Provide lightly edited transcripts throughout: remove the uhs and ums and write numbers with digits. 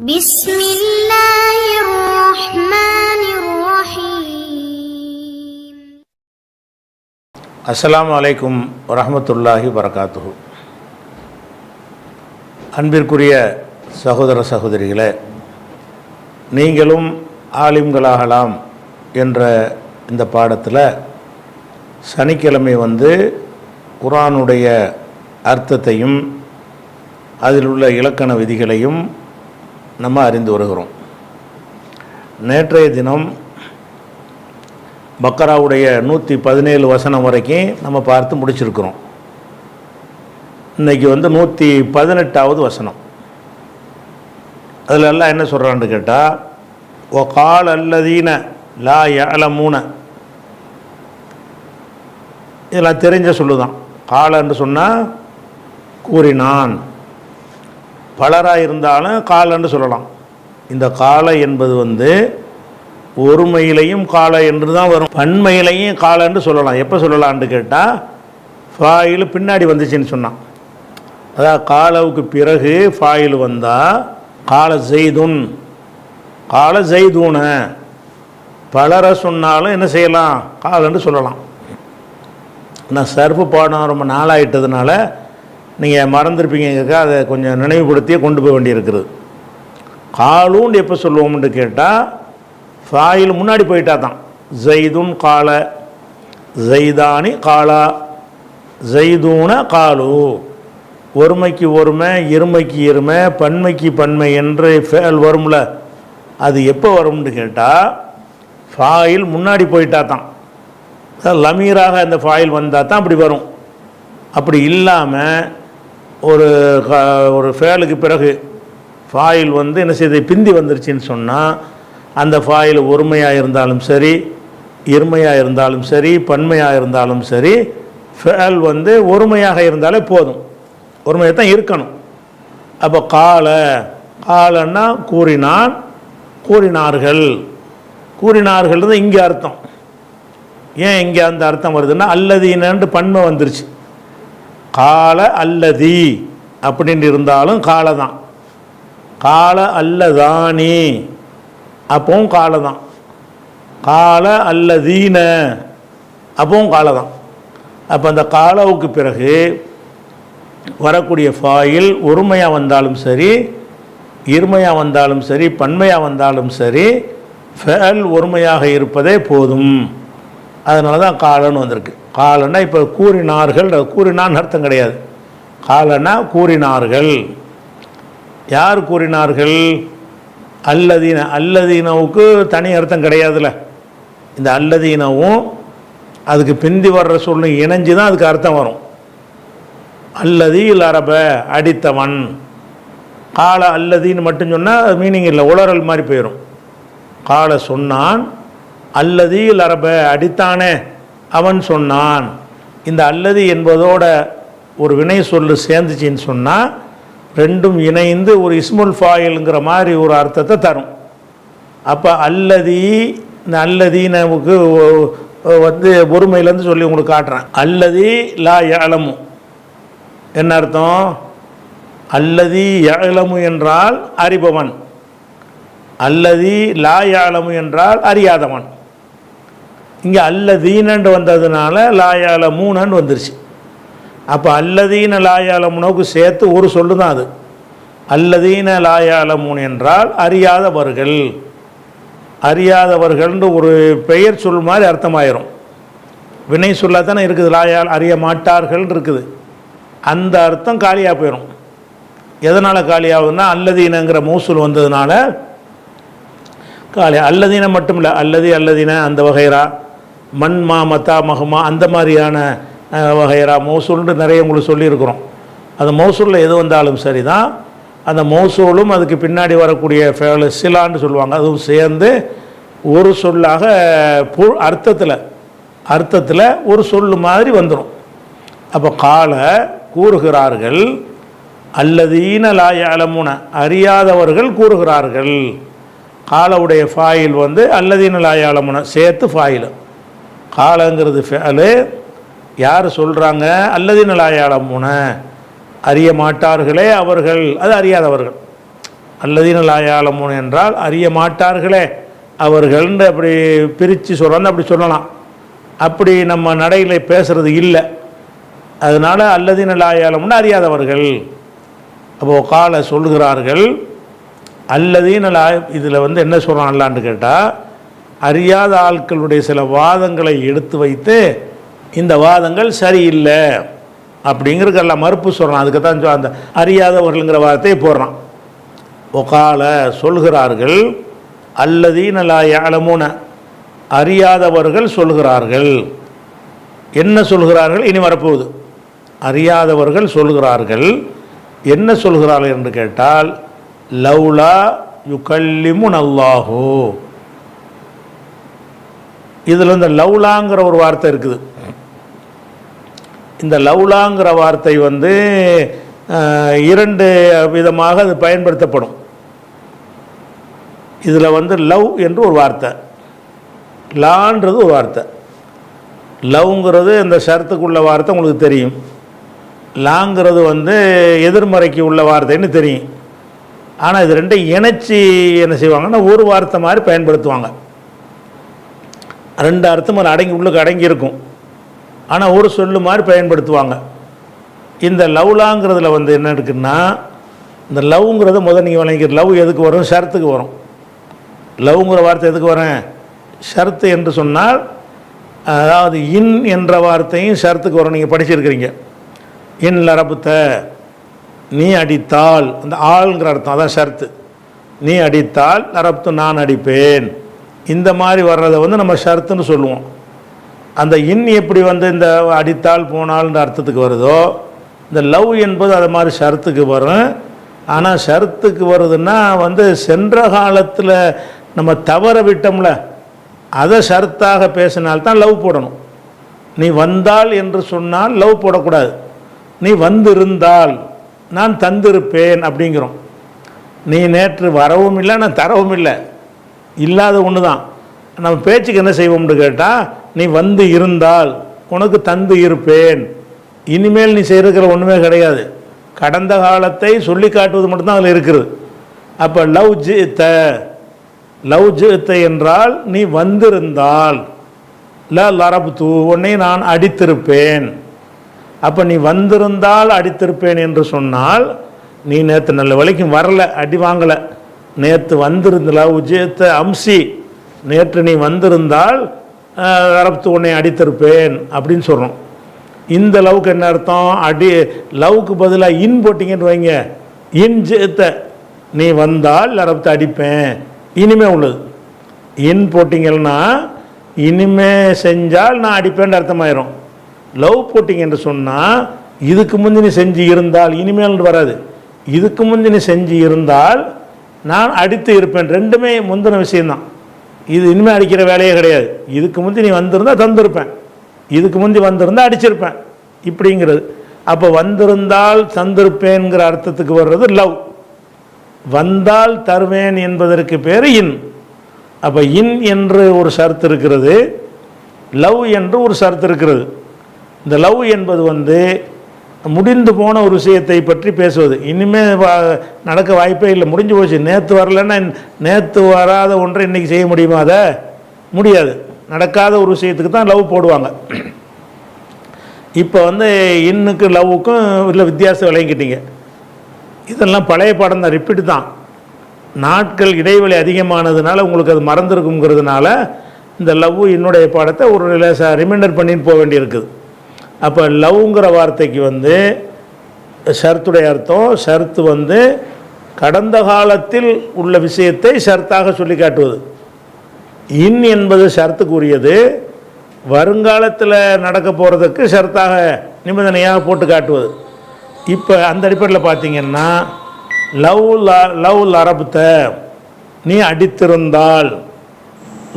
بسم الله الرحمن الرحيم. அஸ்ஸலாமு அலைக்கும் வரஹ்மத்துல்லாஹி வரகாத்துஹு. அன்பிற்குரிய சகோதர சகோதரிகளே, நீங்களும் ஆலிம்களாகலாம் என்ற இந்த பாடத்தில் சனிக்கிழமை குர்ஆனுடைய அர்த்தத்தையும் அதில் உள்ள இலக்கண விதிகளையும் நம்ம அறிந்து வருகிறோம். நேற்றைய தினம் பக்கராவுடைய 117 வசனம் வரைக்கும் நம்ம பார்த்து முடிச்சிருக்கிறோம். இன்றைக்கி 118வது வசனம். அதில் எல்லாம் என்ன சொல்கிறான்னு கேட்டால், ஓ கால் அல்லதீன லா யஅலமூன, இதெல்லாம் தெரிஞ்ச சொல்லுதான். காலன்னு சொன்னால் கூறினான், பலராக இருந்தாலும் காலன்னு சொல்லலாம். இந்த கால என்பது ஒருமையிலையும் கால என்று தான் வரும், பன்மையிலையும் காலன்னு சொல்லலாம். எப்போ சொல்லலான்னு கேட்டால், ஃபாயில் பின்னாடி வந்துச்சுன்னு சொன்னான். அதாவது காலவுக்கு பிறகு ஃபாயில் வந்தால் கால ஜெய்துன், கால ஜெய்தூன, பலரை சொன்னாலும் என்ன செய்யலாம், காலன்னு சொல்லலாம். நான் சர்ஃபு பாடம் ரொம்ப நாளாயிட்டதுனால நீங்கள் மறந்துருப்பீங்க, அதை கொஞ்சம் நினைவுபடுத்தியே கொண்டு போக வேண்டியிருக்கிறது. காலூன்னு எப்போ சொல்லுவோம்னு கேட்டால், ஃபாயில் முன்னாடி போயிட்டா தான். ஜெய்துன் கால, ஜெய்தானி காலா, ஜெய்தூன காலு. ஒருமைக்கு ஒருமை, இருமைக்கு இருமை, பன்மைக்கு பன்மை என்று ஃபேல் வரும்ல, அது எப்போ வரும்னு கேட்டால் ஃபாயில் முன்னாடி போயிட்டா தான். லமீராக அந்த ஃபாயில் வந்தால் தான் அப்படி வரும். அப்படி இல்லாமல் ஒரு ஃபேலுக்கு பிறகு ஃபாயில் என்ன செய்து பிந்தி வந்துருச்சுன்னு சொன்னால், அந்த ஃபாயில் ஒருமையாக இருந்தாலும் சரி, இருமையாக இருந்தாலும் சரி, பன்மையாக இருந்தாலும் சரி, ஃபேல் ஒருமையாக இருந்தாலே போதும், ஒருமையாக தான் இருக்கணும். அப்போ காலன்னா கூறினான், கூறினார்கள், கூறினார்கள் தான் இங்கே அர்த்தம். ஏன் இங்கே அந்த அர்த்தம் வருதுன்னா, அல்லதீனன்று பன்மை வந்துருச்சு. கால அல்லதி அப்படின்னு இருந்தாலும் கால தான். கால அல்லதானி அப்பவும் கால தான். கால அல்லதீன அப்பவும் கால தான். அப்போ அந்த காலவுக்கு பிறகு வரக்கூடிய ஃபாயில் ஒருமையாக வந்தாலும் சரி, இருமையாக வந்தாலும் சரி, பன்மையாக வந்தாலும் சரி, ஃபேல் ஒருமையாக இருப்பதே போதும். அதனால தான் காலன்னு வந்திருக்கு. காலன்னா இப்போ கூறினார்கள், கூறினான்னு அர்த்தம் கிடையாது. காலன்னா கூறினார்கள். யார் கூறினார்கள்? அல்லதீன. அல்லதீனவுக்கு தனி அர்த்தம் கிடையாதுல்ல. இந்த அல்லதீனவும் அதுக்கு பிந்தி வர்ற சொல்லும் இணைஞ்சு தான் அதுக்கு அர்த்தம் வரும். அல்லதீல் அரப, அடித்தவன். கால அல்லதீன்னு மட்டும் சொன்னால் மீனிங் இல்லை, உளறல் மாதிரி போயிடும். கால சொன்னான், அல்லதீல் அரப அடித்தானே அவன் சொன்னான். இந்த அல்லதி என்பதோட ஒரு வினை சொல்லு சேர்ந்துச்சின்னு சொன்னால் ரெண்டும் இணைந்து ஒரு இஸ்முல் ஃபாயிலுங்கிற மாதிரி ஒரு அர்த்தத்தை தரும். அப்போ அல்லதி, இந்த அல்லதீனவுக்கு ஒருமையிலேருந்து சொல்லி உங்களுக்கு காட்டுறேன். அல்லதி லா யஅலமு என்ன அர்த்தம்? அல்லதி யஅலமு என்றால் அறிபவன், அல்லதி லா யஅலமு என்றால் அறியாதவன். இங்கே அல்லதீனண்டு வந்ததுனால லாயாலமூனன்னு வந்துருச்சு. அப்போ அல்லதீன லாயாலமுனவுக்கு சேர்த்து ஒரு சொல்லு தான் அது. அல்லதீன லாயாலமூன் என்றால் அறியாதவர்கள், அறியாதவர்கள்னு ஒரு பெயர் சொல் மாதிரி அர்த்தமாயிரும். வினை சொல்லாக தானே இருக்குது, லாயால் அறிய மாட்டார்கள் இருக்குது. அந்த அர்த்தம் காலியாக போயிடும். எதனால் காலியாகுதுன்னா, அல்லதீனங்கிற மௌசூல் வந்ததுனால காலி. அல்லதீன மட்டும் இல்லை, அல்லதீன அந்த வகைரா, மண் மா மத்தா மகமா அந்த மாதிரியான வகைரா மௌசூல்னு நிறைய உங்களுக்கு சொல்லியிருக்கிறோம். அந்த மௌசூலில் எது வந்தாலும் சரி தான், அந்த மௌசூலும் அதுக்கு பின்னாடி வரக்கூடிய ஃபேல் சிலான்னு சொல்லுவாங்க, அதுவும் சேர்ந்து ஒரு சொல்லாக அர்த்தத்தில் ஒரு சொல்லு மாதிரி வந்துடும். அப்போ கால கூறுகிறார்கள், அல்லதீன லா யஅலமூன அறியாதவர்கள் கூறுகிறார்கள். காலவுடைய ஃபாயில் அல்லதீன லா யஅலமூன சேர்த்து ஃபாயில். காலங்கிறது ஃபேலு. யார் சொல்கிறாங்க? அல்லதீன லா யஅலமூன அறிய மாட்டார்களே அவர்கள், அது அறியாதவர்கள். அல்லதீன லா யஅலமூன் என்றால் அறிய மாட்டார்களே அவர்கள்னு அப்படி பிரித்து சொல்கிறாங்க, அப்படி சொல்லலாம். அப்படி நம்ம நடையில் பேசுகிறது இல்லை. அதனால் அல்லதீன லா யஅலமூன் அறியாதவர்கள். அப்போது கால சொல்கிறார்கள் அல்லதீன லா, இதில் வந்து என்ன சொல்கிறான் அல்லான்னு கேட்டால், அறியாத ஆட்களுடைய சில வாதங்களை எடுத்து வைத்து இந்த வாதங்கள் சரியில்லை அப்படிங்கிறதுக்கெல்லாம் மறுப்பு சொல்கிறான். அதுக்கு தான் அந்த அறியாதவர்கள்ங்கிற வார்த்தையை போடுறான். ஒகால சொல்கிறார்கள் அல்லதீன லா யஅலமூன அறியாதவர்கள் சொல்கிறார்கள். என்ன சொல்கிறார்கள்? இனி வரப்போகுது. அறியாதவர்கள் சொல்கிறார்கள். என்ன சொல்கிறார்கள் என்று கேட்டால், லவ்லா யுகல்லிமுன் அல்லாஹு. இதில் இந்த லவ்லாங்கிற ஒரு வார்த்தை இருக்குது. இந்த லவ்லாங்கிற வார்த்தை வந்து இரண்டு விதமாக அது பயன்படுத்தப்படும். இதில் வந்து லவ் என்று ஒரு வார்த்தை, லான்றது ஒரு வார்த்தை. லவ்ங்கிறது இந்த ஷர்த்துக்குள்ள வார்த்தை உங்களுக்கு தெரியும். லாங்கிறது வந்து எதிர்மறைக்கு உள்ள வார்த்தைன்னு தெரியும். ஆனால் இது ரெண்டையும் இணைச்சி என்ன செய்வாங்கன்னா ஒரு வார்த்தை மாதிரி பயன்படுத்துவாங்க. ரெண்டு அர்த்தம் அது உள்ளுக்கு அடங்கி இருக்கும். ஆனால் ஒரு சொல்லு மாதிரி பயன்படுத்துவாங்க. இந்த லவ்லாங்கிறதுல வந்து என்ன இருக்குன்னா, இந்த லவ்ங்கிறத முதல் நீங்கள் வழங்கிக்கிற லவ் எதுக்கு வரும்? ஷர்த்துக்கு வரும். லவ்ங்கிற வார்த்தை எதுக்கு வரும்? ஷர்த்து என்று சொன்னால், அதாவது இன் என்ற வார்த்தையும் ஷர்த்துக்கு வரும். நீங்கள் படிச்சிருக்கிறீங்க. இன் லரபுத்த, நீ அடித்தால், அந்த ஆள்ங்கிற அர்த்தம், அதான் ஷர்த்து. நீ அடித்தால் லரப்து, நான் அடிப்பேன். இந்த மாதிரி வர்றதை வந்து நம்ம ஷர்த்துன்னு சொல்லுவோம். அந்த இன் எப்படி வந்து இந்த அடித்தால் போனால்ன்ற அர்த்தத்துக்கு வருதோ, இந்த லவ் என்பது அது மாதிரி ஷர்த்துக்கு வரும். ஆனால் ஷர்த்துக்கு வருதுன்னா வந்து சென்ற காலத்தில் நம்ம தவற விட்டோம்ல, அதை ஷர்த்தாக பேசினால்தான் லவ் போடணும். நீ வந்தால் என்று சொன்னால் லவ் போடக்கூடாது. நீ வந்திருந்தால் நான் தந்திருப்பேன் அப்படிங்கிறோம். நீ நேற்று வரவும் இல்லை, நான் தரவும் இல்லை, இல்லாத ஒன்று தான். நம்ம பேச்சுக்கு என்ன செய்வோம்னு கேட்டால், நீ வந்து இருந்தால் உனக்கு தந்து இருப்பேன். இனிமேல் நீ செய்கிற ஒன்றுமே கிடையாது. கடந்த காலத்தை சொல்லி காட்டுவது மட்டும்தான் அதில் இருக்குது. அப்போ லவ் ஜித்த, லவ் ஜித்த என்றால் நீ வந்திருந்தால், லரப்து, உன்னை நான் அடித்திருப்பேன். அப்போ நீ வந்திருந்தால் அடித்திருப்பேன் என்று சொன்னால், நீ நேற்று நல்ல வரைக்கும் வரலை, அடி வாங்கலை. நேற்று வந்திருந்த லவ் ஜித்த அம்சி, நேற்று நீ வந்திருந்தால் லரப்து, உன்னை அடித்திருப்பேன் அப்படின்னு சொல்கிறோம். இந்த லவ்க்கு என்ன அர்த்தம்? அடி லவ்க்கு பதிலாக இன் போட்டிங்கன்னு வைங்க, இன் ஜித்த, நீ வந்தால் லரப்து அடிப்பேன், இனிமே உள்ளது. இன் போட்டிங்கன்னா இனிமே செஞ்சால் நான் அடிப்பேன் அர்த்தமாயிரும். லவ் போட்டிங்க என்று சொன்னால், இதுக்கு முந்தி நீ செஞ்சு இருந்தால், இனிமேல் வராது, இதுக்கு முந்தி நீ செஞ்சு இருந்தால் நான் அடித்து இருப்பேன். ரெண்டுமே முந்தின விஷயம்தான். இது இனிமேல் அடிக்கிற வேலையே கிடையாது. இதுக்கு முந்தி நீ வந்திருந்தால் தந்திருப்பேன், இதுக்கு முந்தி வந்திருந்தால் அடிச்சிருப்பேன் இப்படிங்கிறது. அப்போ வந்திருந்தால் தந்திருப்பேன்கிற அர்த்தத்துக்கு வர்றது லவ். வந்தால் தருவேன் என்பதற்கு பேர் இன். அப்போ இன் என்று ஒரு ஷர்த்து இருக்கிறது, லவ் என்று ஒரு ஷர்த்து இருக்கிறது. இந்த லவ் என்பது வந்து முடிந்து போன ஒரு விஷயத்தை பற்றி பேசுவது. இனிமேல் நடக்க வாய்ப்பே இல்லை, முடிஞ்சு போச்சு. நேற்று வரலன்னா நேற்று வராத ஒன்றை இன்றைக்கி செய்ய முடியுமா? அதை முடியாது. நடக்காத ஒரு விஷயத்துக்கு தான் லவ் போடுவாங்க. இப்போ வந்து இன்னுக்கு லவ்வுக்கும் இல்லை வித்தியாசம் விளங்கிக்கிட்டீங்க. இதெல்லாம் பழைய பாடம் தான், ரிப்பீட் தான். நாட்கள் இடைவெளி அதிகமானதுனால உங்களுக்கு அது மறந்துருக்குங்கிறதுனால இந்த லவ் என்னுடைய பாடத்தை ஒரு ரிமைண்டர் பண்ணின்னு போக வேண்டியிருக்குது. அப்போ லவ்ங்கிற வார்த்தைக்கு வந்து ஷர்த்துடைய அர்த்தம், ஷர்த்து வந்து கடந்த காலத்தில் உள்ள விஷயத்தை ஷர்த்தாக சொல்லி காட்டுவது. இன் என்பது ஷர்த்துக்குரியது, வருங்காலத்தில் நடக்க போகிறதுக்கு ஷர்த்தாக நிபந்தனையாக போட்டு காட்டுவது. இப்போ அந்த அடிப்படையில் பார்த்தீங்கன்னா, லவ் லரப்த, நீ அடித்திருந்தால்,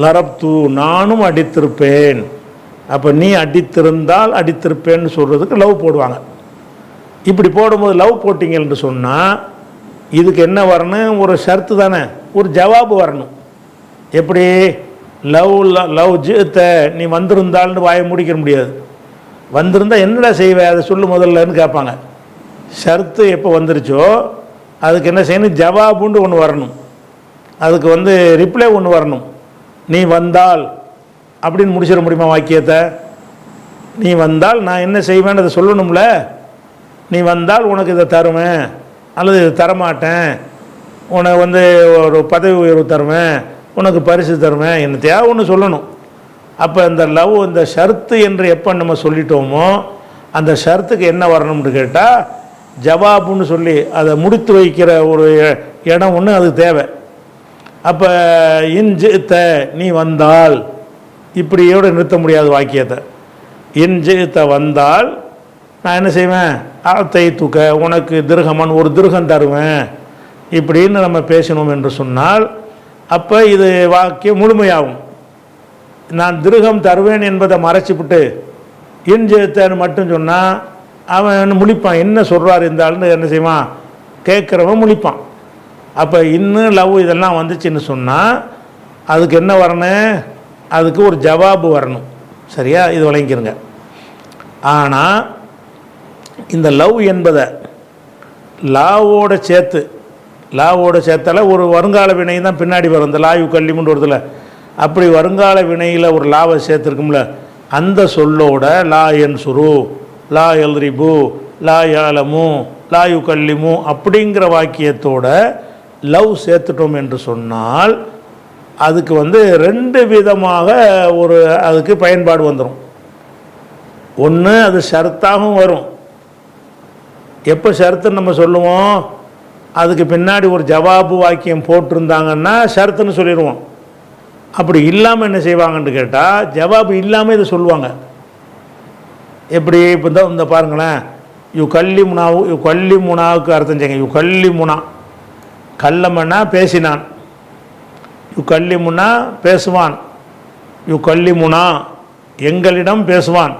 லரப்து, நானும் அடித்திருப்பேன். அப்போ நீ அடித்திருந்தால் அடித்திருப்பேன்னு சொல்கிறதுக்கு லவ் போடுவாங்க. இப்படி போடும்போது லவ் போட்டிங்கன்னு சொன்னால் இதுக்கு என்ன வரணும்? ஒரு ஷர்த்து தானே, ஒரு ஜவாபு வரணும். எப்படி? லவ் ஜித்த, நீ வந்திருந்தால்னு வாயை முடிக்க முடியாது. வந்திருந்தால் என்னடா செய்வே, அதை சொல்லு முதல்லன்னு கேட்பாங்க. ஷர்த்து எப்போ வந்துருச்சோ அதுக்கு என்ன செய்யணும், ஜவாபுண்டு ஒன்று வரணும், அதுக்கு வந்து ரிப்ளை ஒன்று வரணும். நீ வந்தால் அப்படின்னு முடிச்சிட முடியுமா வாக்கியத்தை? நீ வந்தால் நான் என்ன செய்வேன்னு அதை சொல்லணும்ல. நீ வந்தால் உனக்கு இதை தருவேன் அல்லது இதை தரமாட்டேன், உனக்கு வந்து ஒரு பதவி உயர்வு தருவேன், உனக்கு பரிசு தருவேன், என்னத்தையா ஒன்று சொல்லணும். அப்போ இந்த லவ் இந்த ஷர்த்து என்று எப்போ நம்ம சொல்லிட்டோமோ அந்த ஷர்த்துக்கு என்ன வரணும்னு கேட்டால் ஜவாபுன்னு சொல்லி அதை முடித்து வைக்கிற ஒரு இடம் ஒன்று அதுக்கு தேவை. அப்போ இன்ஜித்த நீ வந்தால் இப்படியோடு நிறுத்த முடியாது வாக்கியத்தை. இன்ஜித்த வந்தால் நான் என்ன செய்வேன், ஆத்தை தூக்க உனக்கு திருகமன் ஒரு திருகம் தருவேன் இப்படின்னு நம்ம பேசணும் என்று சொன்னால் அப்போ இது வாக்கியம் முழுமையாகும். நான் திருகம் தருவேன் என்பதை மறைச்சிவிட்டு இன்ஜித்தன்னு மட்டும் சொன்னால் அவன் முழிப்பான், என்ன சொல்கிறார் இந்த ஆளுன்னு என்ன செய்வான், கேட்குறவன் முழிப்பான். அப்போ இன்னும் லவ் இதெல்லாம் வந்துச்சுன்னு சொன்னால் அதுக்கு என்ன வரணும், அதுக்கு ஒரு ஜவாபு வரணும். சரியா, இது விளங்கிக்கிறங்க. ஆனால் இந்த லவ் என்பதை லாவோட சேர்த்தால ஒரு வருங்கால வினை தான் பின்னாடி வரும். இந்த லாயு கல்லிமுண்டு வருதுல, அப்படி வருங்கால வினையில் ஒரு லாவை சேர்த்துருக்கும்ல, அந்த சொல்லோட லா என் சுரு லா எல்ரிபு லா யாலமு லாயு கல்லிமு அப்படிங்கிற வாக்கியத்தோட லவ் சேர்த்துட்டோம் என்று சொன்னால் அதுக்கு வந்து ரெண்டு விதமாக ஒரு அதுக்கு பயன்பாடு வந்துடும். ஒன்று அது ஷர்த்தாகவும் வரும். எப்போ ஷர்த்துன்னு நம்ம சொல்லுவோம், அதுக்கு பின்னாடி ஒரு ஜவாபு வாக்கியம் போட்டிருந்தாங்கன்னா ஷர்த்துன்னு சொல்லிடுவோம். அப்படி இல்லாமல் என்ன செய்வாங்கன்னு கேட்டால் ஜவாபு இல்லாமல் இதை சொல்லுவாங்க. எப்படி இப்போ தான் இந்த பாருங்களேன், யு கல்லி முனாவுக்கு அர்த்தம் செய்யுங்க. யு கல்லி முனா கல்லமன்னா பேசினான், யு கல்லி முனா பேசுவான், யு கல்லி முனா எங்களிடம் பேசுவான்,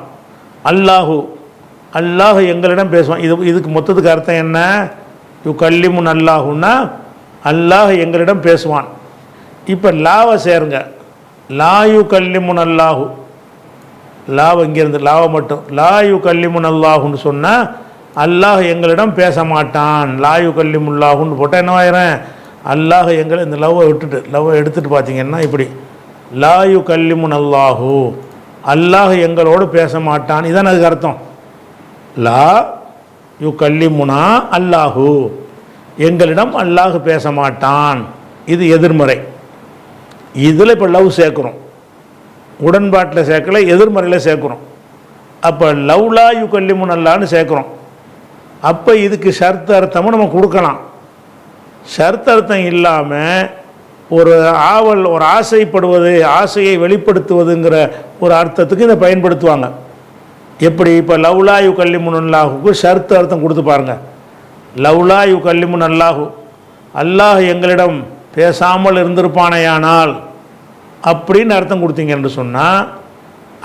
அல்லாஹு எங்களிடம் பேசுவான். இதுக்கு மொத்தத்துக்கு அர்த்தம் என்ன, யு கல்லிமுன் அல்லாஹுன்னா அல்லாஹ் எங்களிடம் பேசுவான். இப்போ லாவை சேருங்க, லாயு கல்லிமுன் அல்லாஹு, லாவ இங்கேருந்து லாவை மட்டும் லாயு கல்லிமுன் அல்லாஹுன்னு சொன்னால் அல்லாஹ் எங்களிடம் பேச மாட்டான். லாயு கல்லிமுல்லாஹுன்னு போட்டால் என்னவாயிரம், அல்லாஹ் எங்களை இந்த லவ்வை எடுத்துகிட்டு பார்த்தீங்கன்னா இப்படி லாயு கல்லிமுன் அல்லாஹு அல்லாஹ் எங்களோடு பேச மாட்டான், இதான் அதுக்கு அர்த்தம். லா யு கல்லிமுனா அல்லாஹு எங்களிடம் அல்லாஹ் பேச மாட்டான், இது எதிர்மறை. இதில் இப்போ லவ் சேர்க்குறோம், உடன்பாட்டில் சேர்க்கல, எதிர்மறையில் சேர்க்குறோம். அப்போ லவ்லா யு கல்லிமுன் அல்லான்னு சேர்க்குறோம். அப்போ இதுக்கு ஷர்த் அர்த்தமும் நம்ம கொடுக்கலாம். ஷர்த் அர்த்தம் இல்லாமல் ஒரு ஆவல், ஒரு ஆசைப்படுவது, ஆசையை வெளிப்படுத்துவதுங்கிற ஒரு அர்த்தத்துக்கு இதை பயன்படுத்துவாங்க. எப்படி இப்போ லவ்லா யு கல்லிமுன் அல்லாஹுக்கு ஷர்த் அர்த்தம் கொடுத்து பாருங்கள். லவ்லா யு கல்லிமுன் அல்லாஹு அல்லாஹ் எங்களிடம் பேசாமல் இருந்திருப்பானையானால் அப்படின்னு அர்த்தம் கொடுத்தீங்க என்று சொன்னால்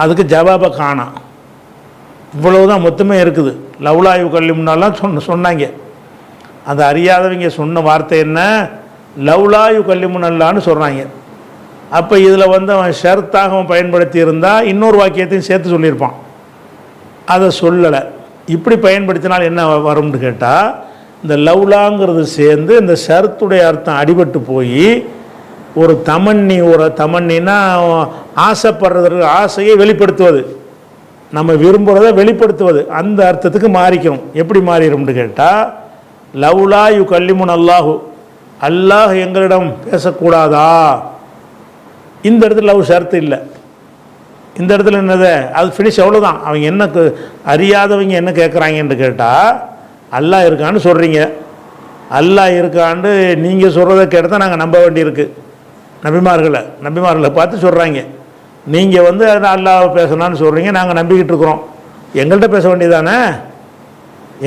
அதுக்கு ஜவாபை காணாம். இவ்வளவுதான் மொத்தமே இருக்குது. லவ்லா யு கல்லிமுன்னாலாம் சொன்னாங்க. அது அறியாதவங்க சொன்ன வார்த்தை என்ன, லவ்லா யு கல்லிமுன் அல்லான்னு சொல்கிறாங்க. அப்போ இதில் வந்து அவன் ஷர்த்தாக அவன் பயன்படுத்தி இருந்தால் இன்னொரு வாக்கியத்தையும் சேர்த்து சொல்லியிருப்பான், அதை சொல்லலை. இப்படி பயன்படுத்தினால் என்ன வரும்னு கேட்டால் இந்த லவ்லாங்கிறது சேர்ந்து இந்த ஷர்த்துடைய அர்த்தம் அடிபட்டு போய் ஒரு தமன்னினா ஆசைப்படுறதுக்கு, ஆசையை வெளிப்படுத்துவது, நம்ம விரும்புகிறத வெளிப்படுத்துவது, அந்த அர்த்தத்துக்கு மாறிக்கணும். எப்படி மாறிடும்னு கேட்டால் லவ்லா யு கல்லிமுன் அல்லாஹு அல்லாஹ் எங்களிடம் பேசக்கூடாதா, இந்த இடத்துல லவ் ஷர்த்து இல்லை. இந்த இடத்துல என்னது, அது ஃபினிஷ், அவ்வளோதான். அவங்க என்ன அறியாதவங்க என்ன கேட்குறாங்கன்னு கேட்டால் அல்லாஹ் இருக்கான்னு சொல்கிறீங்க, அல்லாஹ் இருக்கான்னு நீங்கள் சொல்கிறத கேட்டு தான் நாங்கள் நம்ப வேண்டியிருக்கு. நபிமார்களை பார்த்து சொல்கிறாங்க, நீங்கள் வந்து அல்லாஹ் பேசணும்னு சொல்கிறீங்க, நாங்கள் நம்பிக்கிட்டு இருக்கிறோம், எங்கள்கிட்ட பேச வேண்டியதானே,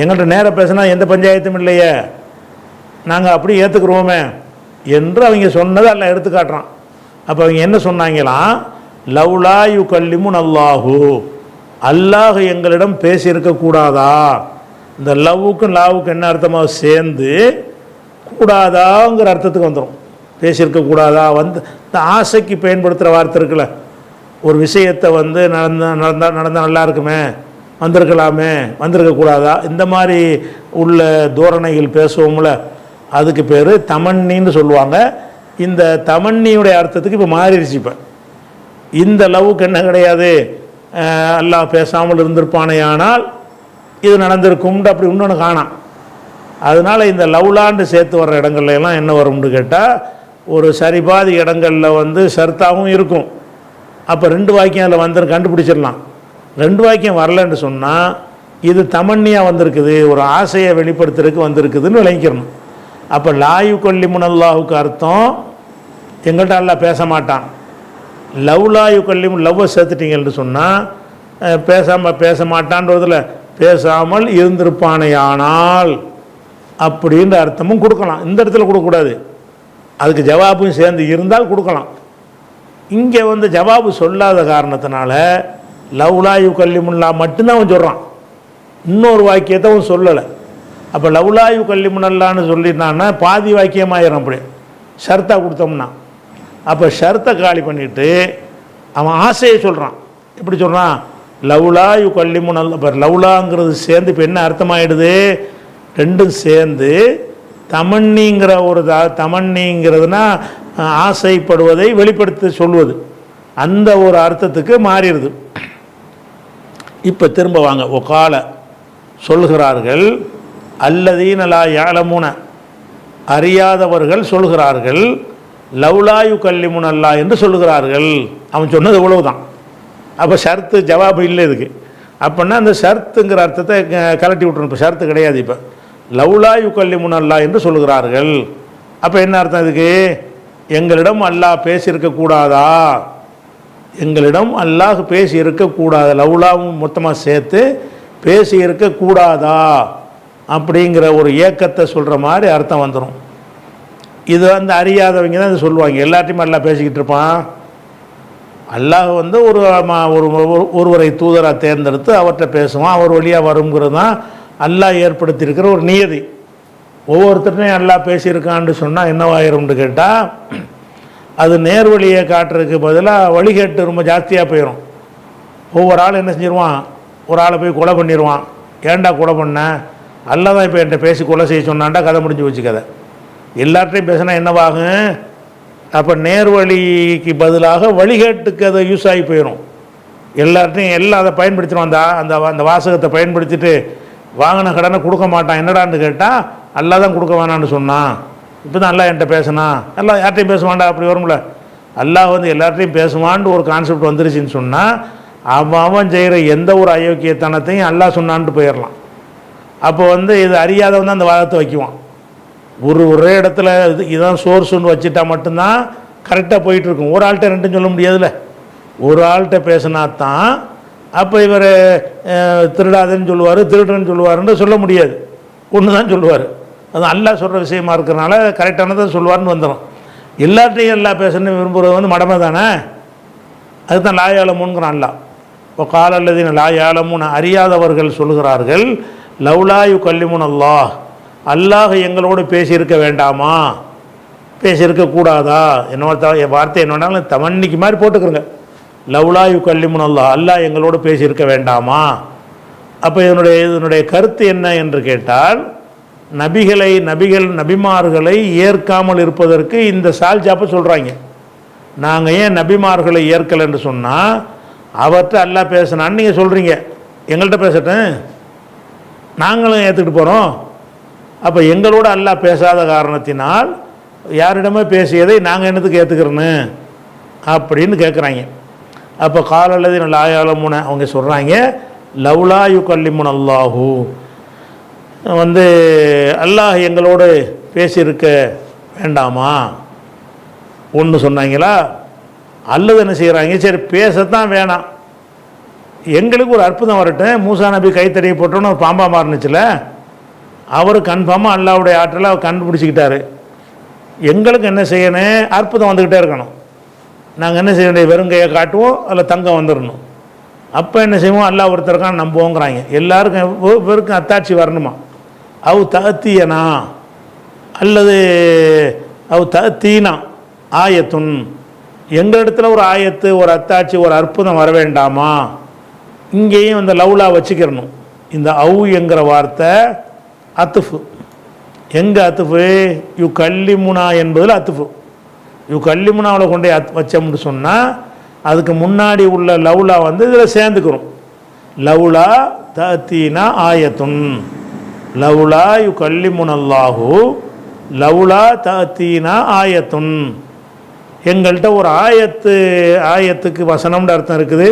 எங்கள்கிட்ட நேராக பேசினா எந்த பஞ்சாயத்தும் இல்லையே, நாங்கள் அப்படி ஏற்றுக்குருவோமே என்று அவங்க சொன்னதை எல்லாம் எடுத்து காட்டுறான். அப்போ அவங்க என்ன சொன்னாங்களாம், லவ்லா யு கல்லிமுன் அல்லாஹு அல்லாஹ் எங்களிடம் பேசியிருக்கக்கூடாதா. இந்த லவ்வுக்கும் லாவுக்கும் என்ன அர்த்தமாக சேர்ந்து கூடாதாங்கிற அர்த்தத்துக்கு வந்துடும். பேசியிருக்கக்கூடாதா வந்து இந்த ஆசைக்கு பயன்படுத்துகிற வார்த்தை இருக்குல்ல, ஒரு விஷயத்தை வந்து நடந்தால் நல்லா இருக்குமே, வந்திருக்கலாமே, வந்திருக்கக்கூடாதா, இந்த மாதிரி உள்ள தோரணைகள் பேசுவோம்ல, அதுக்கு பேர் தமன்னின்னு சொல்லுவாங்க. இந்த தமன்னியுடைய அர்த்தத்துக்கு இப்போ மாறிடுச்சு. இப்போ இந்த லவ்வுக்கு என்ன கிடையாது, அல்லாஹ் பேசாமல் இருந்திருப்பானே ஆனால் இது நடந்திருக்கும்னு அப்படி இன்னொன்று காணாம். அதனால் இந்த லவ்லாண்டு சேர்த்து வர்ற இடங்கள்ல எல்லாம் என்ன வரும்னு கேட்டால், ஒரு சரிபாதி இடங்களில் வந்து ஷர்த்தாகவும் இருக்கும். அப்போ 2 வாக்கியம் அதில் வந்து கண்டுபிடிச்சிடலாம். 2 வாக்கியம் வரலன்னு சொன்னால் இது தமன்னியாக வந்திருக்குது, ஒரு ஆசையை வெளிப்படுத்துறதுக்கு வந்திருக்குதுன்னு விளங்கிக்கிறணும். அப்போ லாயு கல்லிமுனல்லாஹுக்கு அர்த்தம் எங்கள்கிட்ட அல்லாஹ் பேச மாட்டான். லவ்லாயு கல்லிமு லவ்வை சேர்த்துட்டீங்கன்னு சொன்னால் பேச மாட்டான்றதில் பேசாமல் இருந்திருப்பானையானால் அப்படின்ற அர்த்தமும் கொடுக்கலாம். இந்த இடத்துல கொடுக்கக்கூடாது, அதுக்கு ஜவாபும் சேர்ந்து இருந்தால் கொடுக்கலாம். இங்கே வந்து ஜவாபு சொல்லாத காரணத்தினால லவ்லாயு கல்லிமுல்லா மட்டும்தான் அவன் சொல்கிறான், இன்னொரு வாக்கியத்தை அவன் சொல்லலை. அப்போ லவ்லாயு கல்லிமுனல்லான்னு சொல்லிட்டான்னா பாதி வாக்கியமாயிரும். அப்படி ஷர்த்தா கொடுத்தோம்னா அப்போ ஷர்த்தை காலி பண்ணிவிட்டு அவன் ஆசையை சொல்கிறான். எப்படி சொல்கிறான், லவ்லாயு கல்லிமுனல்லா. இப்போ லவ்லாங்கிறது சேர்ந்து இப்போ என்ன அர்த்தமாயிடுது, ரெண்டும் சேர்ந்து தமன்னிங்கிற ஒரு தமன்னிங்கிறதுனா ஆசைப்படுவதை வெளிப்படுத்தி சொல்வது, அந்த ஒரு அர்த்தத்துக்கு மாறிடுது. இப்போ திரும்ப வாங்க, ஒகால சொல்கிறார்கள், அல்லதீன லா யஅலமூன அறியாதவர்கள் சொல்கிறார்கள், லவ்லாயு கல்லிமுன் அல்லா என்று சொல்லுகிறார்கள். அவன் சொன்னது இவ்வளவுதான். அப்போ ஷர்த்து ஜவாபு இல்லை இதுக்கு. அப்படின்னா அந்த ஷர்த்துங்கிற அர்த்தத்தை கலட்டி விட்டுரும். இப்போ ஷர்த்து கிடையாது. இப்போ லவ்லாயு கல்லிமுன் அல்லா என்று சொல்லுகிறார்கள். அப்போ என்ன அர்த்தம் இதுக்கு, எங்களிடம் அல்லாஹ் பேசியிருக்கக்கூடாதா, எங்களிடம் அல்லாஹ் பேசி இருக்கக்கூடாது, லவ்லாவும் மொத்தமாக சேர்த்து பேசி இருக்கக்கூடாதா அப்படிங்கிற ஒரு ஏக்கத்தை சொல்கிற மாதிரி அர்த்தம் வந்துடும். இது வந்து அறியாதவங்க தான் இது சொல்லுவாங்க. எல்லாத்தையும் அல்லாஹ் பேசிக்கிட்டு இருப்பான். அல்லாஹ் வந்து ஒருவரை தூதராக தேர்ந்தெடுத்து அவர்கிட்ட பேசுவான், அவர் வழியாக வருங்கிறது தான் அல்லாஹ் ஏற்படுத்தியிருக்கிற ஒரு நியதி. ஒவ்வொருத்தரையும் அல்லாஹ் பேசியிருக்கான்னு சொன்னால் என்னவாயிரும்னு கேட்டால், அது நேர்வழியை காட்டுறதுக்கு பதிலாக வழிகேட்டு ரொம்ப ஜாஸ்தியாக போயிடும். ஒவ்வொரு ஆள் என்ன செஞ்சிருவான், ஒரு ஆளை போய் கொலை பண்ணிடுவான். ஏன்டா கொலை பண்ண, அல்லாஹ் தான் இப்போ என்கிட்ட பேசி கொலை செய்ய சொன்னான்டா, கதை முடிஞ்சு வச்சு கதை. எல்லார்ட்டையும் பேசினா என்னவாகும், அப்போ நேர்வழிக்கு பதிலாக வழிகேட்டுக்கு அதை யூஸ் ஆகி போயிடும். எல்லார்ட்டையும் எல்லாம் அதை பயன்படுத்திடுவான். அந்த வாசகத்தை பயன்படுத்திட்டு வாங்கின கடனை கொடுக்க மாட்டான். என்னடான்னு கேட்டால், அல்லாஹ் தான் கொடுக்க வேணான்னு சொன்னான், இப்போ தான் அல்லாஹ் என்கிட்ட பேசினா, எல்லாம் யார்ட்டையும் பேசுவான்டா, அப்படி வரும்ல. அல்லாஹ் வந்து எல்லார்ட்டையும் பேசுவான்னு ஒரு கான்செப்ட் வந்துருச்சுன்னு சொன்னால், அவன் செய்கிற எந்த ஒரு அயோக்கியத்தனத்தையும் அல்லாஹ் சொன்னான்ட்டு போயிடலாம். அப்போ வந்து இது அறியாதவன் தான் அந்த வாதத்தை வைக்குவான். ஒரே இடத்துல இதான் சோர்ஸுன்னு வச்சுட்டா மட்டும்தான் கரெக்டாக போயிட்டுருக்கும். ஒரு ஆள்கிட்ட ரெண்டும் சொல்ல முடியாதுல்ல. ஒரு ஆள்கிட்ட பேசினா தான் அப்போ இவர் திருடாதுன்னு சொல்லுவார், திருடுன்னு சொல்லுவாருன்னு சொல்ல முடியாது. ஒன்று தான் சொல்லுவார். அது அல்லாஹ் சொல்கிற விஷயமா இருக்கிறனால கரெக்டானதை சொல்லுவார்னு வந்துடும். எல்லார்ட்டையும் எல்லாம் பேசணும்னு விரும்புகிறது வந்து மடமை தானே. அதுதான் லாயாலமுன்கிறான் அல்லாஹ். இப்போ கால அல்லதீன லாயாலமுன் அறியாதவர்கள் சொல்கிறார்கள், லவ்லாயு கல்லிமுன் அல்லாஹ், அல்லாஹ் எங்களோடு பேசியிருக்க வேண்டாமா, பேசியிருக்கக்கூடாதா, என்ன வார்த்தை என்னன்னாலும் தமன்னிக்கு மாதிரி போட்டுக்கிறோங்க. லவ்லாயு கல்லிமுன் அல்லாஹ், அல்லாஹ் எங்களோடு பேசியிருக்க வேண்டாமா. அப்போ இதனுடைய கருத்து என்ன என்று கேட்டால், நபிமார்களை ஏற்காமல் இருப்பதற்கு இந்த சால்ஜாப்பை சொல்கிறாங்க. நாங்கள் ஏன் நபிமார்களை ஏற்கலை என்று சொன்னால், அவர்கிட்ட அல்லாஹ் பேசினான்னு நீங்கள் சொல்கிறீங்க, எங்கள்கிட்ட பேசட்டும், நாங்களும் ஏற்றுக்கிட்டு போகிறோம். அப்போ எங்களோட அல்லாஹ் பேசாத காரணத்தினால் யாரிடமே பேசியதை நாங்கள் என்னத்துக்கு ஏற்றுக்கிறோன்னு அப்படின்னு கேட்குறாங்க. அப்போ காலல்லதீன லா யஅலமூன அவங்க சொல்கிறாங்க, லவ்லாயு கல்லிமுன் அல்லாஹு, வந்து அல்லாஹ் எங்களோடு பேசியிருக்க வேண்டாமா ஒன்று சொன்னாங்களா. அல்லது என்ன செய்கிறாங்க, சரி பேசத்தான் வேணாம், எங்களுக்கு ஒரு அற்புதம் வரட்டும். மூசா நபி கைத்தறியை போட்டோன்னு ஒரு பாம்பா மாறினுச்சுல, அவர் கன்ஃபார்மாக அல்லாஹ்வுடைய ஆற்றலை அவர் கண்டுபிடிச்சிக்கிட்டாரு. எங்களுக்கு என்ன செய்யணும், அற்புதம் வந்துக்கிட்டே இருக்கணும். நாங்கள் என்ன செய்ய வேண்டிய, வெறுங்கையை காட்டுவோம், அதில் தங்கம் வந்துடணும். அப்போ என்ன செய்வோம், அல்லாஹ் ஒருத்தருக்கான நம்புவோங்கிறாங்க. எல்லாருக்கும் வெறுக்கும் அத்தாட்சி வரணுமா. அவு தீயனா அல்லது அவு தீனா ஆயத்துன், எங்கள் இடத்துல ஒரு ஆயத்து, ஒரு அத்தாட்சி, ஒரு அற்புதம் வர வேண்டாமா. இங்கேயும் இந்த லவ்லா வச்சுக்கிறணும். இந்த அவு என்கிற வார்த்தை அத்துஃபு, எங்கே அத்துஃபு? யு கல்லிமுனா என்பதில் அத்துஃபு. யு கல்லிமுனாவில் கொண்டு வச்சோம்னு சொன்னால் அதுக்கு முன்னாடி உள்ள லவ்லா வந்து இதில் சேர்ந்துக்கிறோம். லவ்லா தீனா ஆயத்துன், லவ்லா யு கல்லிமுனல்லாஹு லவ்லா தீனா ஆயத்துன். எங்கள்கிட்ட ஒரு ஆயத்துக்கு வசனம்னு அர்த்தம் இருக்குது,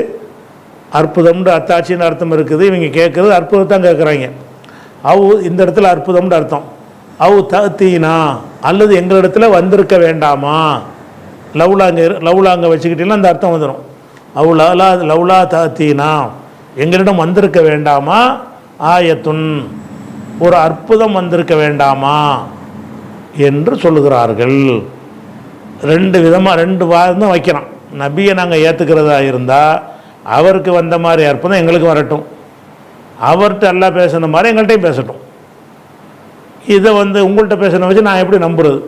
அற்புதம்னு அத்தாட்சின்னு அர்த்தம் இருக்குது. இவங்க கேட்குறது அற்புதத்தான் கேட்குறாங்க. இந்த இடத்துல அற்புதம்னு அர்த்தம். தீனா அல்லது எங்களிடத்துல வந்திருக்க வேண்டாமா? லவ்லாங்க வச்சுக்கிட்டீங்கன்னா அந்த அர்த்தம் வந்துடும். லவ்லா தீனா எங்களிடம் வந்திருக்க வேண்டாமா? ஆயத்துன் ஒரு அற்புதம் வந்திருக்க வேண்டாமா என்று சொல்லுகிறார்கள். ரெண்டு விதமாக ரெண்டு வாதம் தான் வைக்கிறோம். நபியை நாங்கள் ஏற்றுக்கிறதா இருந்தால் அவருக்கு வந்த மாதிரி அற்புதம் எங்களுக்கு வரட்டும், அவர்கிட்ட எல்லாம் பேசுன மாதிரி எங்கள்கிட்டையும் பேசட்டும். இதை உங்கள்கிட்ட பேசுன வச்சு நான் எப்படி நம்புறது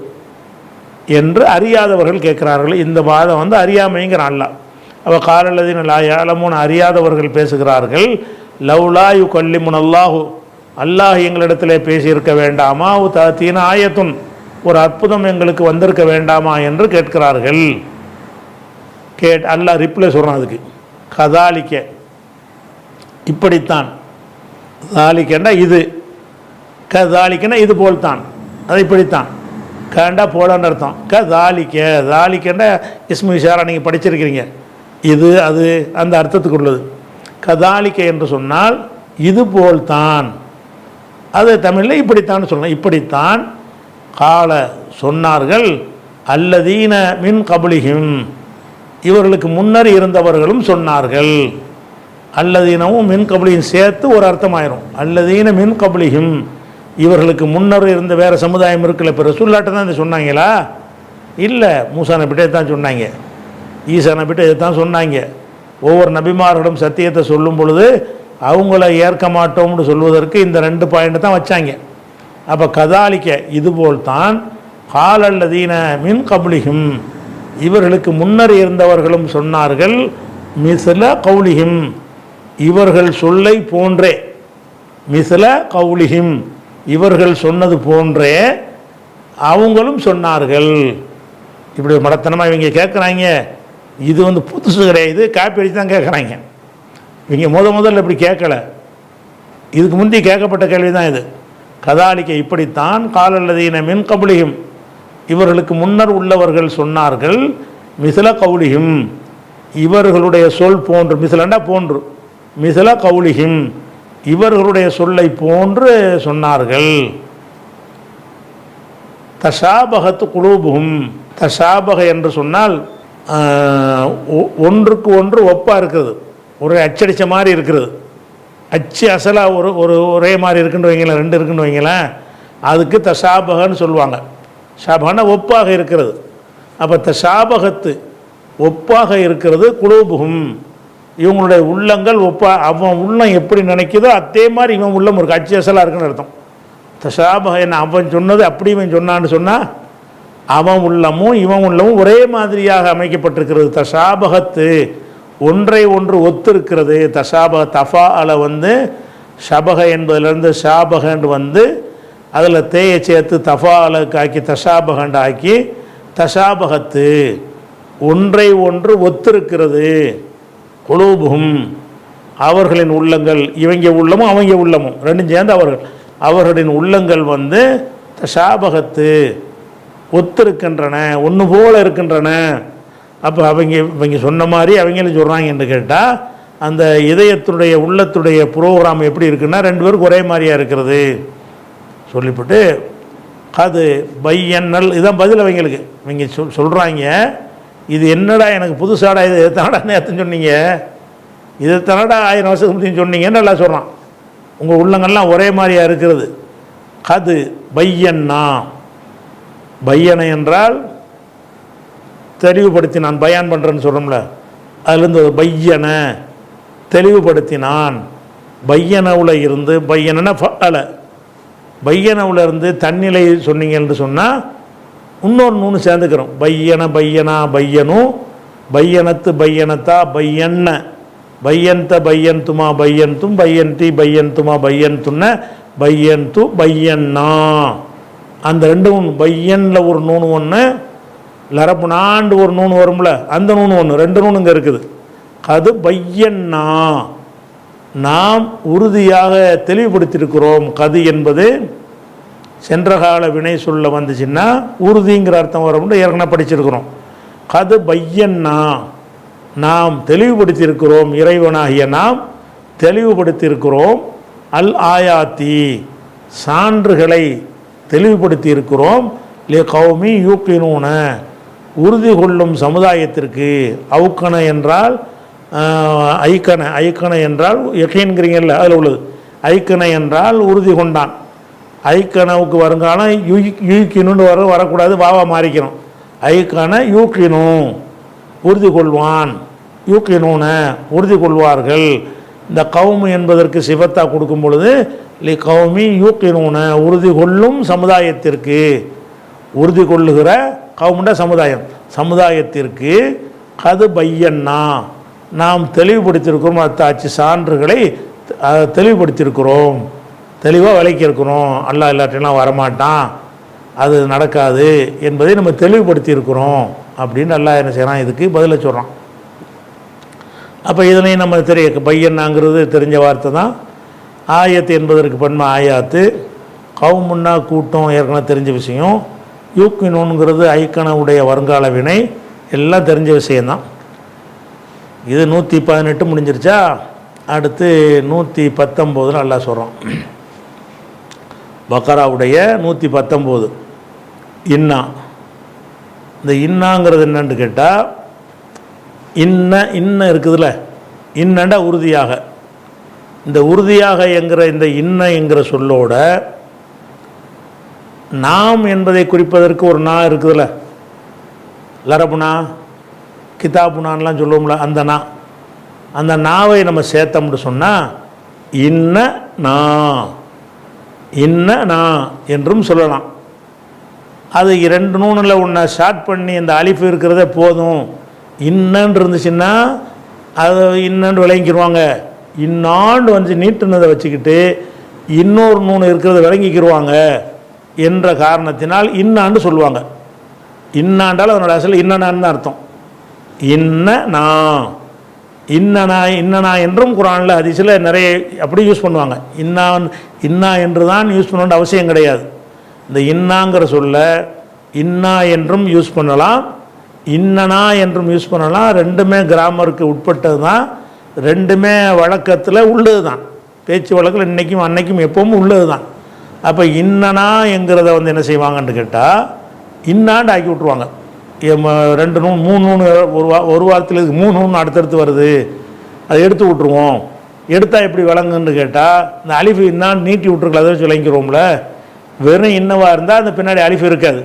என்று அறியாதவர்கள் கேட்கிறார்கள். இந்த வாதம் அறியாமைங்கிற அல்ல. அவ காலல்லதீன லா யஅலமூன அறியாதவர்கள் பேசுகிறார்கள். லவ்லா யுகல்லிமுனல்லாஹு அல்லாஹ் எங்களிடத்திலே பேசியிருக்க வேண்டாமா? தீன ஆயத்துன் ஒரு அற்புதம் எங்களுக்கு வந்திருக்க வேண்டாமா என்று கேட்கிறார்கள். அல்லாஹ் ரிப்ளை சொல்கிறான் அதுக்கு, கதாலிக்க இப்படித்தான், தாலிக்கண்டா இது, கதாலிக்கண்டா இது போல்தான், அது இப்படித்தான், கண்டா போலன்னு அர்த்தம். தாலிக்கண்டா இஸ்மு இஷாரா நீங்கள் படிச்சிருக்கிறீங்க, இது அது அந்த அர்த்தத்துக்கு உள்ளது. கதாலிக்க என்று சொன்னால் இது போல்தான், அது தமிழில் இப்படித்தான் சொல்லலாம். இப்படித்தான் கால சொன்னார்கள் அல்லதீன மின் கபலிஹிம் இவர்களுக்கு முன்னர் இருந்தவர்களும் சொன்னார்கள். அல்லதீனமும் மின் கபலியும் சேர்த்து ஒரு அர்த்தமாயிரும். அல்லதீன மின் கபலிஹிம் இவர்களுக்கு முன்னர் இருந்த வேறு சமுதாயம் இருக்குல்ல. இப்போ ரசூல்லாட்ட தான் இதை சொன்னாங்களா? இல்லை, மூசா நபிட்டே தான் சொன்னாங்க, ஈசா நபிட்ட இதை தான் சொன்னாங்க. ஒவ்வொரு நபிமார்களிடம் சத்தியத்தை சொல்லும் பொழுது அவங்கள ஏற்க மாட்டோம்னு சொல்வதற்கு இந்த 2 பாயிண்ட் தான் வச்சாங்க. அப்போ கதாலிக்க இதுபோல்தான் காலல்லதீன மின் கபலிஹிம் இவர்களுக்கு முன்னர் இருந்தவர்களும் சொன்னார்கள். மிஸ்ல கௌலிஹிம் இவர்கள் சொல்லை போன்றே, மிஸ்ல கௌலிஹிம் இவர்கள் சொன்னது போன்றே அவங்களும் சொன்னார்கள். இப்படி மடத்தனமாக இவங்க கேட்குறாங்க. இது புதுசு கிடையாது, காப்பி அடித்து தான் கேட்குறாங்க. இவங்க முதல்ல இப்படி கேட்கலை, இதுக்கு முந்தி கேட்கப்பட்ட கேள்வி தான் இது. கதாலிக்க இப்படித்தான் காலல்லதீன மின் கபலிஹிம் இவர்களுக்கு முன்னர் உள்ளவர்கள் சொன்னார்கள். மிஸ்ல கௌலிஹிம் இவர்களுடைய சொல் போன்று, மிஸ்லண்டா போன்று, மிஸ்ல கௌலிஹிம் இவர்களுடைய சொல்லை போன்று சொன்னார்கள். தஷாபகத்து குலூபுஹும் தஷாபக என்று சொன்னால் ஒன்றுக்கு ஒன்று ஒப்பாக இருக்கிறது, ஒரு அச்சடித்த மாதிரி இருக்கிறது. அச்சு அசலாக ஒரு ஒரே மாதிரி இருக்குன்னு வைங்களேன், 2 இருக்குன்னு வைங்களேன், அதுக்கு தஷாபகன்னு சொல்லுவாங்க. ஷாபகன்னா ஒப்பாக இருக்கிறது. அப்போ தஷாபகத்து ஒப்பாக இருக்கிறது. குலூபுஹும் இவங்களுடைய உள்ளங்கள் அவன் உள்ளம் எப்படி நினைக்குதோ அதே மாதிரி இவன் உள்ளம் ஒரு அச்சு அசலாக இருக்குன்னு அர்த்தம். தஷாபக என்ன அவன் சொன்னது அப்படி இவன் சொன்னான்னு சொன்னால் அவன் உள்ளமும் இவன் உள்ளமும் ஒரே மாதிரியாக அமைக்கப்பட்டிருக்கிறது. தஷாபகத்து ஒன்றை ஒன்று ஒத்திருக்கிறது. தஷாபக தஃபா அல ஷபக என்பதிலிருந்து ஷாபகன்று அதில் தேயை சேர்த்து தஃபா அலுக்கு ஆக்கி தஷாபகண்டு ஆக்கி தஷாபகத்து ஒன்றை ஒன்று ஒத்திருக்கிறது. குலூபுஹும் அவர்களின் உள்ளங்கள், இவங்க உள்ளமும் அவங்க உள்ளமும் ரெண்டும் சேர்ந்து அவர்களின் உள்ளங்கள் தஷாபகத்து ஒத்திருக்கின்றன, ஒன்று போல இருக்கின்றன. அப்போ இவங்க சொன்ன மாதிரி அவங்களும் சொல்கிறாங்க என்று கேட்டால் அந்த இதயத்துடைய உள்ளத்துடைய புரோகிராம் எப்படி இருக்குன்னா 2 பேருக்கு ஒரே மாதிரியாக இருக்கிறது சொல்லிவிட்டு அது பையன்னல் இதான் பதில் அவங்களுக்கு. இவங்க சொல்கிறாங்க, இது என்னடா எனக்கு புதுசாடா, இது எத்தனடா நேற்றுன்னு சொன்னீங்க, இது எத்தனடா 1000 வருஷத்துக்கு முன்னாடி சொன்னீங்கன்னு நல்லா சொல்கிறான். உங்கள் உள்ளங்கள்லாம் ஒரே மாதிரியாக இருக்கிறது. அது பையன்னா, பையனை என்றால் தெளிவுபடுத்தினான், பயான் பண்ணுறேன்னு சொல்கிறோம்ல, அதுலேருந்து பையன தெளிவுபடுத்தினான். பையனவில் இருந்து பையனா ஃபஅல பையனவில் இருந்து தன்னிலை சொன்னீங்க என்று சொன்னால் இன்னொரு 3 சேர்ந்துக்கிறோம். பையன பையனா பையனு பையனத்து பையனத்தா பையன்ன பையந்த பையந்துமா பையந்தும் பையந்தி பையந்துமா பையந்துன்ன பையந்து பையன்னா அந்த ரெண்டு நூன் பையனில் ஒரு நூன் ஒன்று, லரபுனாண்டு ஒரு நூன் வரும்ல, அந்த நூன் ஒன்று, ரெண்டு நூன் இங்கே இருக்குது. அது பையன்னா, நாம் உறுதியாக தெளிவுபடுத்தியிருக்கிறோம். கது என்பது சென்ற கால வினை சொல்ல வந்துச்சுன்னா உறுதிங்கிற அர்த்தம் வரும்னு ஏற்கனவே படிச்சிருக்கிறோம். கது பையன்னா, நாம் தெளிவுபடுத்தியிருக்கிறோம், இறைவனாகிய நாம் தெளிவுபடுத்தியிருக்கிறோம். அல் ஆயாத்தி, சான்றுகளை தெளிவுபடுத்தி இருக்கிறோம். லே கௌமி யூக்கினூன, உறுதி கொள்ளும் சமுதாயத்திற்கு. அவுக்கண என்றால் ஐக்கண, ஐக்கண என்றால் யக்கீன்கிறீங்கல்ல, அதில் உள்ளது. ஐக்கண என்றால் உறுதி கொண்டான். ஐக்கணவுக்கு வருங்காலம் யூக்கினுன்னு வரக்கூடாது, வாவா மாறிக்கணும். ஐக்கண யூக்கினு, உறுதி கொள்வான். யூக்கினூன, உறுதி கொள்வார்கள். இந்த கௌமு என்பதற்கு சிவத்தா கொடுக்கும் பொழுது லி கௌமி யூக்கினூன, உறுதி கொள்ளும் சமுதாயத்திற்கு. உறுதி கொள்ளுகிற கௌமுண்ட சமுதாயம், சமுதாயத்திற்கு. கது பையன்னா, நாம் தெளிவுபடுத்தியிருக்கிறோம். அத்தாட்சி சான்றுகளை தெளிவுபடுத்தியிருக்கிறோம், தெளிவாக விளக்கியிருக்கிறோம். அல்லாஹ் இல்லாட்டிலாம் வரமாட்டான், அது நடக்காது என்பதை நம்ம தெளிவுபடுத்தியிருக்கிறோம் அப்படின்னு அல்லாஹ் என்ன செய்கிறான், இதுக்கு பதிலை சொல்கிறான். அப்போ இதனையும் நம்ம பையன்னாங்கிறது தெரிஞ்ச வார்த்தை தான். ஆயத்து என்பதற்கு பன்மை ஆயாத்து. கவுமுன்னா கூட்டம், ஏற்கனவே தெரிஞ்ச விஷயம். யூக்கினோனுங்கிறது ஐக்கணவுடைய வருங்கால வினை, எல்லாம் தெரிஞ்ச விஷயந்தான். இது 118 முடிஞ்சிருச்சா. அடுத்து 119 அல்லாஹ் சொல்கிறான். பக்கராவுடைய 119 இன்னா. இந்த இன்னாங்கிறது என்னன்னு கேட்டால், இன்ன இருக்குதுல்ல, இன்னண்டா உறுதியாக. இந்த உறுதியாக என்கிற இந்த இன்ன என்கிற சொல்லோட நாம் என்பதை குறிப்பதற்கு ஒரு நா இருக்குதுல்ல, லரபுனா கிதாபுனான்லாம் சொல்லுவோம்ல, அந்த நா, அந்த நாவை நம்ம சேர்த்தோம்னு சொன்னால் இன்ன நா, இன்ன நா என்றும் சொல்லலாம். அது 2 நூனில் ஒன்றை ஷார்ட் பண்ணி இந்த அலிஃப் இருக்கிறதே போதும். இன்னன்னு இருந்துச்சுன்னா அதை இன்னன்னு விளங்கிக்கிடுவாங்க. இன்னாண்டு வந்து நீட்டுனதை வச்சுக்கிட்டு இன்னொரு நூன் இருக்கிறத விளங்கிக்கிடுவாங்க என்ற காரணத்தினால் இன்னாண்டு சொல்லுவாங்க. இன்னாண்டால் அதனோட அசல் இன்னனான்னு அர்த்தம். இன்னனா, இன்னனா, இன்னனா என்றும் குரானில் ஹதீஸில் நிறைய அப்படி யூஸ் பண்ணுவாங்க. இன்னா என்று தான் யூஸ் பண்ண அவசியம் கிடையாது. இந்த இன்னாங்கிற சொல்ல இன்னா என்றும் யூஸ் பண்ணலாம், இன்னனா என்றும் யூஸ் பண்ணலாம். ரெண்டுமே கிராமருக்கு உட்பட்டது தான், ரெண்டுமே வழக்கத்தில் உள்ளது தான். பேச்சு வழக்கில் இன்றைக்கும் அன்னைக்கும் எப்பவும் உள்ளது தான். அப்போ இன்னனா என்கிறத வந்து என்ன செய்வாங்கன்னு கேட்டால் இன்னாண்டு ஆக்கி விட்ருவாங்க. 2 நூன் 3 நூன் ஒரு வாரத்தில் 3 நூன் அடுத்தடுத்து வருது, அதை எடுத்து விட்ருவோம். எடுத்தால் எப்படி விளங்குன்னு கேட்டால், இந்த அலிஃபு இன்னான்னு நீட்டி விட்ருக்கல, அதை வச்சு விளங்கிக்கிறோம்ல. வெறும் இன்னவாக இருந்தால் அந்த பின்னாடி அலிஃபு இருக்காது.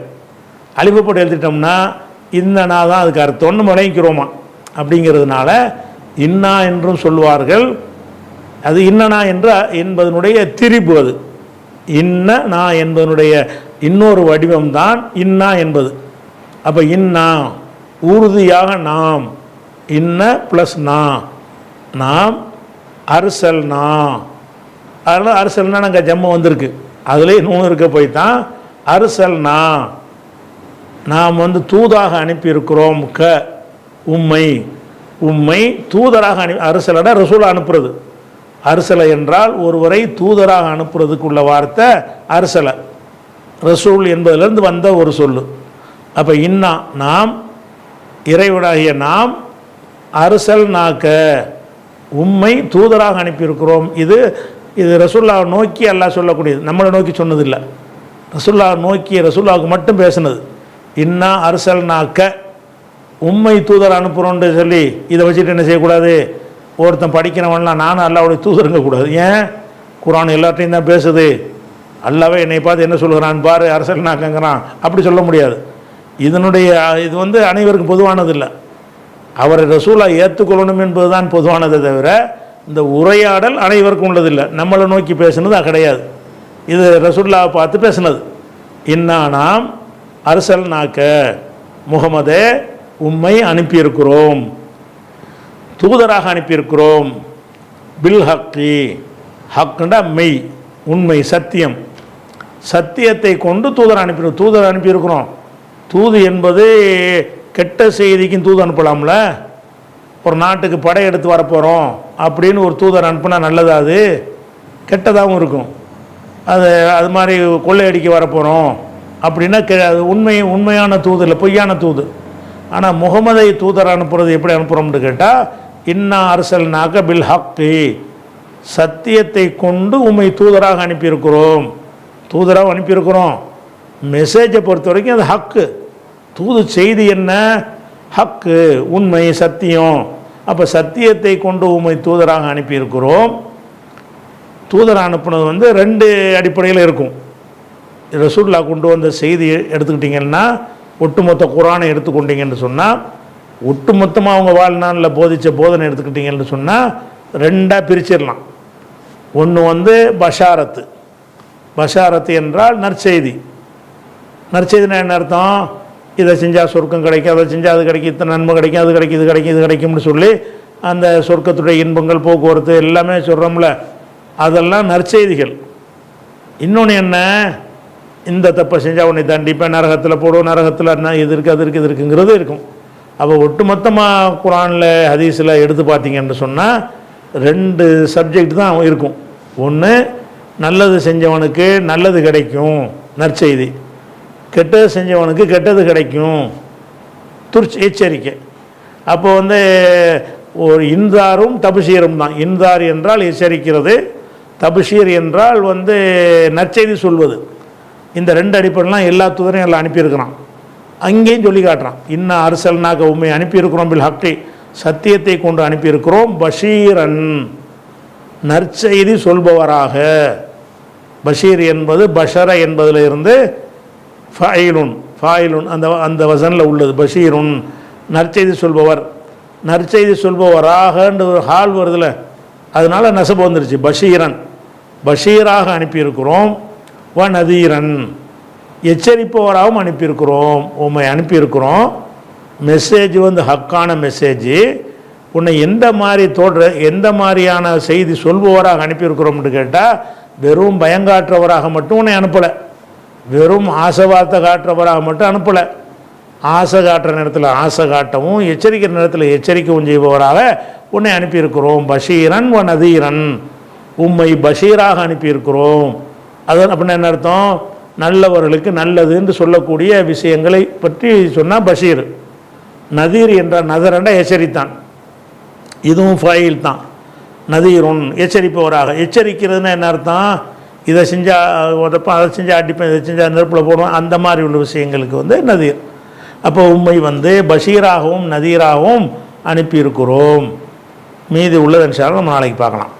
அலிஃபு போட்டு எழுதிட்டோம்னா இன்னனா தான் அதுக்கு அர்த்தம்னு விளங்கிக்கிறோமா. அப்படிங்கிறதுனால இன்னா என்றும் சொல்வார்கள். அது இன்னனா என்பதனுடைய திரிபு. அது இன்னனா என்பதனுடைய இன்னொரு வடிவம்தான் இன்னா என்பது. அப்போ இன்னா உறுதியாக நாம், இன்ன ப்ளஸ் நாம் அரசல்னா. அதனால் அரசல்னா நாங்கள் ஜம்மு வந்திருக்கு, அதுலேயே 3 இருக்க போய் தான் அரசல்னா, நாம் வந்து தூதாக அனுப்பியிருக்கிறோம். உம்மை தூதராக அரசலடா ரசூலா அனுப்புறது. அரசலை என்றால் ஒருவரை தூதராக அனுப்புறதுக்குள்ள வார்த்தை அரசலை. ரசூல் என்பதிலிருந்து வந்த ஒரு சொல்லு. அப்போ இன்னா நாம், இறைவனாகிய நாம், அரசல் நாக்க உம்மை தூதராக அனுப்பியிருக்கிறோம். இது ரசூல்லாவை நோக்கி அல்லாஹ் சொல்லக்கூடியது, நம்மளை நோக்கி சொன்னதில்லை. ரசூல்லாவை நோக்கி ரசூல்லாவுக்கு மட்டும் பேசுனது. இன்னா அரசல் நாக்க, உம்மை தூதர் அனுப்புகிறோன்னு சொல்லி இதை வச்சுட்டு என்ன செய்யக்கூடாது, ஒருத்தன் படிக்கிறவன்லாம் நானும் அல்லாவுடைய தூதருங்க கூடாது. ஏன், குரான் எல்லாத்தையும் தான் பேசுது. அல்லாவே என்னை பார்த்து என்ன சொல்கிறான் பாரு, அரசல் நாக்கங்கிறான், அப்படி சொல்ல முடியாது. இது வந்து அனைவருக்கும் பொதுவானது இல்லை. அவரை ரசூலா ஏற்றுக்கொள்ளணும் என்பது தான் பொதுவானதை தவிர இந்த உரையாடல் அனைவருக்கும் உள்ளதில்லை. நம்மளை நோக்கி பேசுனது கிடையாது. இது ரசூல்லாவை பார்த்து பேசுனது. இன்னா நாம் அரசல் நாக்க முகமதே உம்மை அனுப்பியிருக்கிறோம், தூதராக சத்தியத்தை கொண்டு தூதர் அனுப்பியிருக்கிறோம். தூது என்பது கெட்ட செய்திக்கும் தூது அனுப்பலாம்ல. ஒரு நாட்டுக்கு படையெடுத்து வரப்போகிறோம் அப்படின்னு ஒரு தூதர் அனுப்புனா நல்லதா? அது கெட்டதாகவும் இருக்கும். அது மாதிரி கொள்ளையடிக்க வரப்போகிறோம் அப்படின்னா அது உண்மையான தூது இல்லை, பொய்யான தூது. ஆனால் முகமதை தூதர் அனுப்புறது எப்படி அனுப்புகிறோம்னு கேட்டால், இன்னா அர்சல்நாக பில் ஹக்கி, சத்தியத்தை கொண்டு உம்மை தூதராக அனுப்பியிருக்கிறோம். தூதராக அனுப்பியிருக்கிறோம். மெசேஜை பொறுத்த வரைக்கும் அது ஹக்கு. தூது செய்தி என்ன? ஹக்கு, உண்மை, சத்தியம். அப்போ சத்தியத்தை கொண்டு உம்மை தூதராக அனுப்பியிருக்கிறோம். தூதர் அனுப்புனது ரெண்டு அடிப்படையில் இருக்கும். ரசூலுல்லாஹ் கொண்டு வந்த செய்தி எடுத்துக்கிட்டிங்கன்னா, ஒட்டுமொத்த குர்ஆனை எடுத்துக்கொண்டீங்கன்னு சொன்னால், ஒட்டுமொத்தமாக அவங்க வாழ்நாளில் போதித்த போதனை எடுத்துக்கிட்டிங்கன்னு சொன்னால் ரெண்டாக பிரிச்சிடலாம். ஒன்று பஷாரத்து. பஷாரத்து என்றால் நற்செய்தி. நற்செய்தினா என்ன அர்த்தம்? இதை செஞ்சால் சொர்க்கம் கிடைக்கும், அதை செஞ்சால் அது கிடைக்கும், இத்தனை நன்மை கிடைக்கும், அது கிடைக்கும், இது கிடைக்கும், இது கிடைக்கும்னு சொல்லி அந்த சொர்க்கத்துடைய இன்பங்கள், போக்குவரத்து எல்லாமே சொல்கிறோம்ல, அதெல்லாம் நற்செய்திகள். இன்னொன்று என்ன? இந்த தப்பை செஞ்சால் உன்னை தண்டிப்பேன், நரகத்தில் போடுவோம், நரகத்தில் இது இருக்குது, அது இருக்குது, இது இருக்குங்கிறது இருக்கும். அப்போ ஒட்டுமொத்தமாக குர்ஆனில் ஹதீஸில் எடுத்து பார்த்தீங்கன்னு சொன்னால் ரெண்டு சப்ஜெக்ட் தான் இருக்கும். ஒன்று, நல்லது செஞ்சவனுக்கு நல்லது கிடைக்கும், நற்செய்தி. கெட்டது செஞ்சவனுக்கு கெட்டது கிடைக்கும், எச்சரிக்கை. அப்போ ஒரு இன்தாரும் தபுஷீரும் தான். இன்தார் என்றால் எச்சரிக்கிறது, தபுஷீர் என்றால் நற்செய்தி சொல்வது. இந்த ரெண்டு அடிப்படைலாம் எல்லா தூதரையும் எல்லாம் அனுப்பியிருக்கிறான். அங்கேயும் சொல்லி காட்டுறான், இன்ன அர்சல்நாக உம்மை அனுப்பியிருக்கிறோம் பில் ஹக்கி, சத்தியத்தை கொண்டு அனுப்பியிருக்கிறோம், பஷீரன், நற்செய்தி சொல்பவராக. பஷீர் என்பது பஷர என்பதில் இருந்து ஃபாயிலுன் அந்த வசனில் உள்ளது. பஷீருன், நற்செய்தி சொல்பவர். நற்செய்தி சொல்பவராகன்ற ஒரு ஹால் வருதுல, அதனால நசபு வந்துருச்சு. பஷீரன், பஷீராக அனுப்பியிருக்கிறோம். வ நதீரன், எச்சரிப்பவராகவும் அனுப்பியிருக்கிறோம். உம்மை அனுப்பியிருக்கிறோம். Message ஹக்கான message. உன்னை எந்த மாதிரியான செய்தி சொல்பவராக அனுப்பியிருக்கிறோம்னு கேட்டால், வெறும் பயங்காற்றவராக மட்டும் உன்னை அனுப்பலை, வெறும் ஆசை வார்த்தை காட்டுறவராக மட்டும் அனுப்பலை. ஆசை காட்டுற நேரத்தில் ஆசை காட்டவும், எச்சரிக்கிற நேரத்தில் எச்சரிக்கவும் செய்பவராக உன்னை அனுப்பியிருக்கிறோம். பஷீரன் வ நதீரன், உம்மை பஷீராக அனுப்பியிருக்கிறோம். அது அப்படின்னா என்ன அர்த்தம்? நல்லவர்களுக்கு நல்லது என்று சொல்லக்கூடிய விஷயங்களை பற்றி சொன்னால் பஷீர். நதீர் என்றால் நதரண்ட எச்சரித்தான், இதுவும் ஃபாயில் தான். நதீருன், எச்சரிப்பவராக. எச்சரிக்கிறதுனா என்ன அர்த்தம்? இதை செஞ்சால் உதப்பேன், அதை செஞ்சால் அடிப்பேன், இதை செஞ்சால் நெருப்பில் போடுவேன், அந்த மாதிரி உள்ள விஷயங்களுக்கு நதீர். அப்போ உம்மை பஷீராகவும் நதீராகவும் அனுப்பியிருக்கிறோம். மீதி உள்ளது இன்ஷா அல்லாஹ் நம்ம நாளைக்கு பார்க்கலாம்.